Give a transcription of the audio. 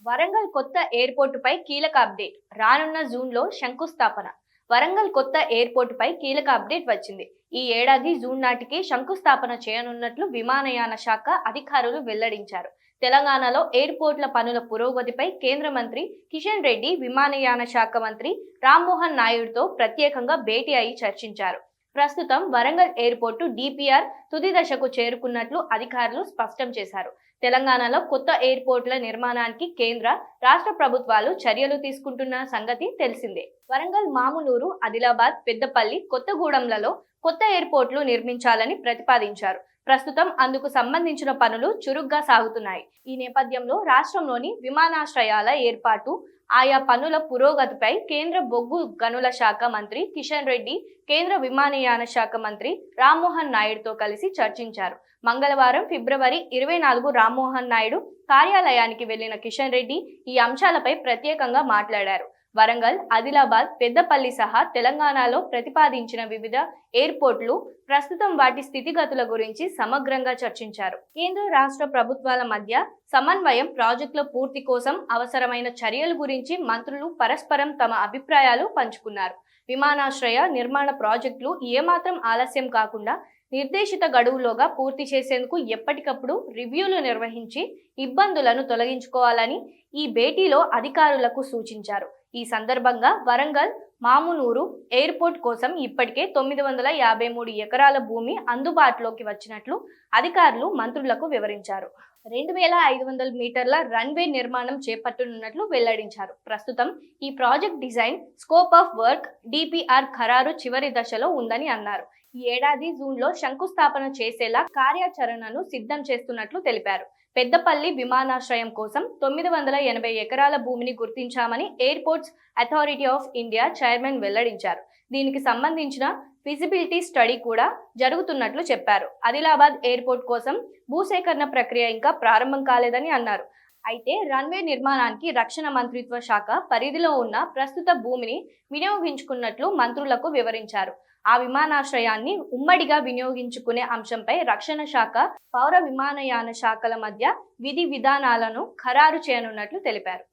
వరంగల్ కొత్త ఎయిర్పోర్టుపై కీలక అప్డేట్. రానున్న జూన్లో శంకుస్థాపన. వరంగల్ కొత్త ఎయిర్పోర్టుపై కీలక అప్డేట్ వచ్చింది. ఈ ఏడాది జూన్ నాటికి శంకుస్థాపన చేయనున్నట్లు విమానయాన శాఖ అధికారులు వెల్లడించారు. తెలంగాణలో ఎయిర్పోర్ట్ల పనుల పురోగతిపై కేంద్ర మంత్రి కిషన్ రెడ్డి విమానయాన శాఖ మంత్రి రామ్మోహన్ నాయుడుతో ప్రత్యేకంగా భేటీ అయి చర్చించారు. ప్రస్తుతం వరంగల్ ఎయిర్పోర్టు డిపిఆర్ తుది దశకు చేరుకున్నట్లు అధికారులు స్పష్టం చేశారు. తెలంగాణలో కొత్త ఎయిర్పోర్టుల నిర్మాణానికి కేంద్ర, రాష్ట్ర ప్రభుత్వాలు చర్యలు తీసుకుంటున్న సంగతి తెలిసిందే. వరంగల్, మామునూరు, ఆదిలాబాద్, పెద్దపల్లి, కొత్తగూడెంలలో కొత్త ఎయిర్పోర్టులు నిర్మించాలని ప్రతిపాదించారు. ప్రస్తుతం అందుకు సంబంధించిన పనులు చురుగ్గా సాగుతున్నాయి. ఈ నేపథ్యంలో రాష్ట్రంలోని విమానాశ్రయాల ఏర్పాటు, ఆయా పనుల పురోగతిపై కేంద్ర బొగ్గు గనుల శాఖ మంత్రి కిషన్ రెడ్డి, కేంద్ర విమానయాన శాఖ మంత్రి రామ్మోహన్ నాయుడుతో కలిసి చర్చించారు. మంగళవారం ఫిబ్రవరి 24 రామ్మోహన్ నాయుడు కార్యాలయానికి వెళ్లిన కిషన్ రెడ్డి ఈ అంశాలపై ప్రత్యేకంగా మాట్లాడారు. వరంగల్, ఆదిలాబాద్, పెద్దపల్లి సహా తెలంగాణలో ప్రతిపాదించిన వివిధ ఎయిర్పోర్టులు, ప్రస్తుతం వాటి స్థితిగతుల గురించి సమగ్రంగా చర్చించారు. కేంద్ర, రాష్ట్ర ప్రభుత్వాల మధ్య సమన్వయం, ప్రాజెక్టుల పూర్తి కోసం అవసరమైన చర్యల గురించి మంత్రులు పరస్పరం తమ అభిప్రాయాలు పంచుకున్నారు. విమానాశ్రయ నిర్మాణ ప్రాజెక్టులు ఏమాత్రం ఆలస్యం కాకుండా నిర్దేశిత గడువులోగా పూర్తి చేసేందుకు ఎప్పటికప్పుడు రివ్యూలు నిర్వహించి ఇబ్బందులను తొలగించుకోవాలని ఈ భేటీలో అధికారులకు సూచించారు. ఈ సందర్భంగా వరంగల్, మామునూరు ఎయిర్పోర్ట్ కోసం ఇప్పటికే 953 ఎకరాల భూమి అందుబాటులోకి వచ్చినట్లు అధికారులు మంత్రులకు వివరించారు. 2500 మీటర్ల రన్వే నిర్మాణం చేపట్టనున్నట్లు వెల్లడించారు. ప్రస్తుతం ఈ project design, scope of work, DPR ఖరారు చివరి దశలో ఉందని అన్నారు. ఈ ఏడాది జూన్లో శంకుస్థాపన చేసేలా కార్యాచరణను సిద్ధం చేస్తున్నట్లు తెలిపారు. పెద్దపల్లి విమానాశ్రయం కోసం 980 ఎకరాల భూమిని గుర్తించామని airports authority of India chairman వెల్లడించారు. దీనికి సంబంధించిన ఫిజిబిలిటీ స్టడీ కూడా జరుగుతున్నట్లు చెప్పారు. ఆదిలాబాద్ ఎయిర్పోర్ట్ కోసం భూసేకరణ ప్రక్రియ ఇంకా ప్రారంభం కాలేదని అన్నారు. అయితే రన్వే నిర్మాణానికి రక్షణ మంత్రిత్వ శాఖ పరిధిలో ఉన్న ప్రస్తుత భూమిని వినియోగించుకున్నట్లు మంత్రులకు వివరించారు. ఆ విమానాశ్రయాన్ని ఉమ్మడిగా వినియోగించుకునే అంశంపై రక్షణ శాఖ, పౌర విమానయాన శాఖల మధ్య విధి విధానాలను ఖరారు చేయనున్నట్లు తెలిపారు.